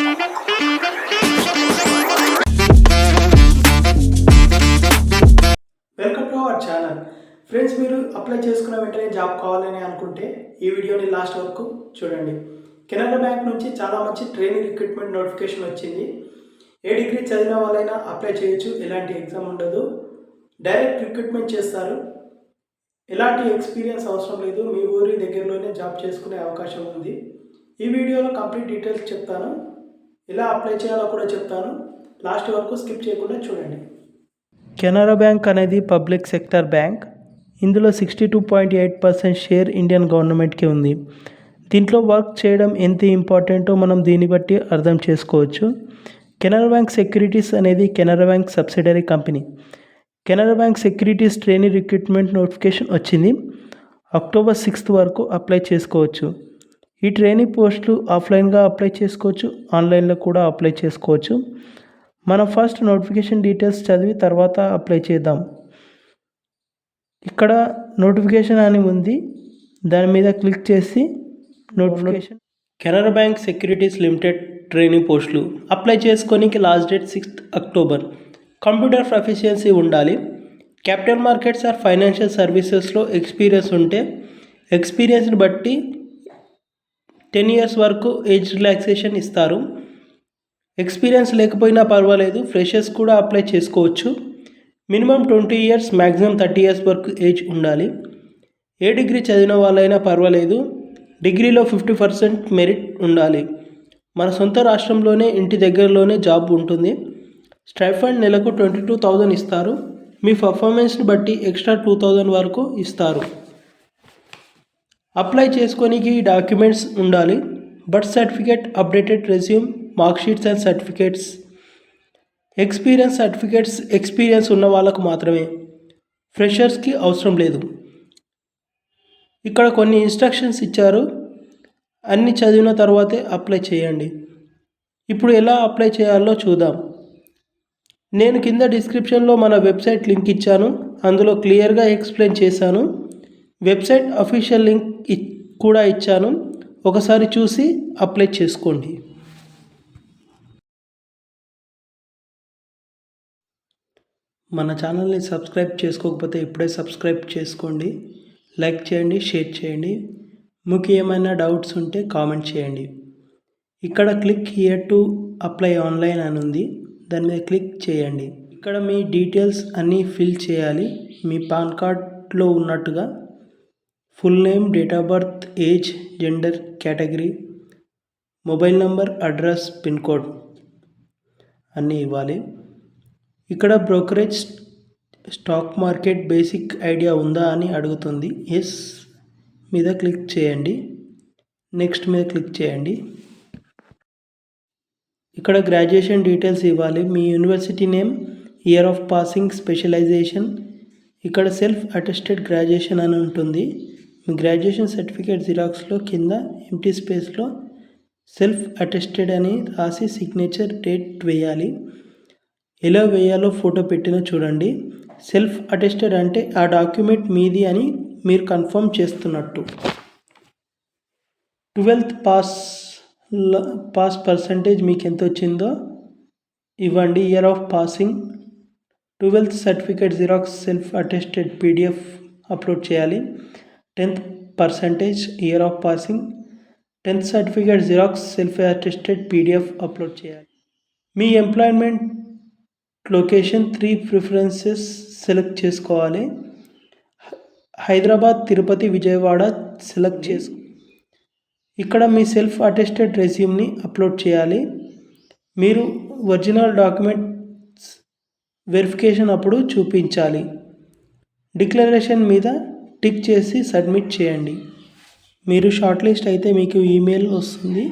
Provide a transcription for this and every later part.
Welcome to our channel. Friends, మీరు apply చేసుకున్న వెంటనే జాబ్ కావాలని అనుకుంటే ఈ వీడియోని లాస్ట్ వరకు చూడండి. కెనరా బ్యాంక్ నుంచి చాలా మంచి ట్రైనింగ్ రిక్రూట్మెంట్ నోటిఫికేషన్ వచ్చింది. ఏ డిగ్రీ చదివిన వాళ్ళైనా అప్లై చేయొచ్చు. ఎలాంటి ఎగ్జామ్ ఉండదు, డైరెక్ట్ రిక్రూట్మెంట్ చేస్తారు. ఎలాంటి ఎక్స్పీరియన్స్ అవసరం లేదు. మీ ఊరి దగ్గరలోనే జాబ్ చేసుకునే అవకాశం ఉంది. ఈ వీడియోలో కంప్లీట్ డీటెయిల్స్ చెప్తాను, ఎలా అప్లై చేయాలో కూడా చెప్తాను. లాస్ట్ వరకు స్కిప్ చేయకుండా చూడండి. కెనరా బ్యాంక్ అనేది పబ్లిక్ సెక్టర్ బ్యాంక్. ఇందులో 62.8% షేర్ ఇండియన్ గవర్నమెంట్కి ఉంది. దీంట్లో వర్క్ చేయడం ఎంత ఇంపార్టెంటో మనం దీన్ని బట్టి అర్థం చేసుకోవచ్చు. కెనరా బ్యాంక్ సెక్యూరిటీస్ అనేది Canara bank subsidiary company. Canara bank securities training recruitment notification వచ్చింది. అక్టోబర్ 6 వరకు అప్లై చేసుకోవచ్చు. ఈ ట్రైనింగ్ పోస్టులు ఆఫ్లైన్గా అప్లై చేసుకోవచ్చు, ఆన్లైన్లో కూడా అప్లై చేసుకోవచ్చు. మనం ఫస్ట్ నోటిఫికేషన్ డీటెయిల్స్ చదివి తర్వాత అప్లై చేద్దాం. ఇక్కడ నోటిఫికేషన్ అని ఉంది, దాని మీద క్లిక్ చేసి notification. Canara bank securities limited training పోస్టులు అప్లై చేసుకోనికి last date 6 October. Computer proficiency ఉండాలి. క్యాపిటల్ మార్కెట్స్ ఆర్ ఫైనాన్షియల్ సర్వీసెస్లో ఎక్స్పీరియన్స్ ఉంటే ఎక్స్పీరియన్స్ని బట్టి 10 years వరకు ఏజ్ రిలాక్సేషన్ ఇస్తారు. ఎక్స్పీరియన్స్ లేకపోయినా పర్వాలేదు, ఫ్రెషర్స్ కూడా అప్లై చేసుకోవచ్చు. మినిమం 20 years, మ్యాక్సిమం 30 years వరకు ఏజ్ ఉండాలి. ఏ డిగ్రీ చదివిన వాళ్ళైనా పర్వాలేదు. డిగ్రీలో 50% మెరిట్ ఉండాలి. మన సొంత రాష్ట్రంలోనే ఇంటి దగ్గరలోనే జాబ్ ఉంటుంది. స్టైఫండ్ నెలకు 22,000 ఇస్తారు. మీ పర్ఫార్మెన్స్ని బట్టి ఎక్స్ట్రా 2,000 వరకు ఇస్తారు. అప్లై చేసుకోనికి డాక్యుమెంట్స్ ఉండాలి. Birth certificate, updated resume, mark sheets and certificates. Experience certificates experience ఉన్న వాళ్ళకు మాత్రమే, ఫ్రెషర్స్కి అవసరం లేదు. ఇక్కడ కొన్ని ఇన్స్ట్రక్షన్స్ ఇచ్చారు, అన్నీ చదివిన తర్వాతే అప్లై చేయండి. ఇప్పుడు ఎలా అప్లై చేయాలో చూద్దాం. నేను కింద డిస్క్రిప్షన్లో మన వెబ్సైట్ లింక్ ఇచ్చాను, అందులో క్లియర్గా ఎక్స్ప్లెయిన్ చేశాను. వెబ్సైట్ అఫీషియల్ లింక్ కూడా ఇచ్చాను, ఒకసారి చూసి అప్లై చేసుకోండి. మన ఛానల్ని సబ్స్క్రైబ్ చేసుకోకపోతే ఇప్పుడే సబ్స్క్రైబ్ చేసుకోండి. లైక్ చేయండి, షేర్ చేయండి. మీకు ఏమైనా డౌట్స్ ఉంటే కామెంట్ చేయండి. ఇక్కడ click here to apply online అని ఉంది, దాని మీద క్లిక్ చేయండి. ఇక్కడ మీ డీటెయిల్స్ అన్నీ ఫిల్ చేయాలి. మీ పాన్ కార్డ్లో ఉన్నట్టుగా full name, date of birth, age, gender, category, mobile number, address, pin code అన్నీ ఇవ్వాలి. ఇక్కడ brokerage, stock market basic idea ఉందా అని అడుగుతుంది. ఎస్ మీద క్లిక్ చేయండి. నెక్స్ట్ మీద క్లిక్ చేయండి. ఇక్కడ గ్రాడ్యుయేషన్ డీటెయిల్స్ ఇవ్వాలి. మీ university name, year of passing, specialization. ఇక్కడ సెల్ఫ్ అటెస్టెడ్ గ్రాడ్యుయేషన్ అని ఉంటుంది. మీ గ్రాడ్యుయేషన్ సర్టిఫికేట్ జిరాక్స్లో కింద ఎంటీ స్పేస్లో సెల్ఫ్ అటెస్టెడ్ అని రాసి సిగ్నేచర్, డేట్ వేయాలి. ఎలా వేయాలో ఫోటో పెట్టిన చూడండి. సెల్ఫ్ అటెస్టెడ్ అంటే ఆ డాక్యుమెంట్ మీది అని మీరు కన్ఫర్మ్ చేస్తున్నట్టు. 12th పాస్ పర్సంటేజ్ మీకు ఎంత వచ్చిందో ఇవ్వండి. Year of passing, 12th certificate xerox, self attested PDF upload చేయాలి. 10% year of passing, 10th certificate xerox, self attested PDF upload చేయాలి. మీ ఎంప్లాయ్మెంట్ లొకేషన్ 3 ప్రిఫరెన్సెస్ సెలెక్ట్ చేసుకోవాలి. హైదరాబాద్, తిరుపతి, విజయవాడ సెలెక్ట్ చేసుకో. ఇక్కడ మీ సెల్ఫ్ అటెస్టెడ్ రెజ్యూమ్ని అప్లోడ్ చేయాలి. మీరు ఒరిజినల్ డాక్యుమెంట్స్ వెరిఫికేషన్ అప్పుడు చూపించాలి. Declaration మీద టిక్ చేసి సబ్మిట్ చేయండి. మీరు షార్ట్ లిస్ట్ అయితే మీకు ఈమెయిల్ వస్తుంది,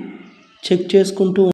చెక్ చేసుకుంటూ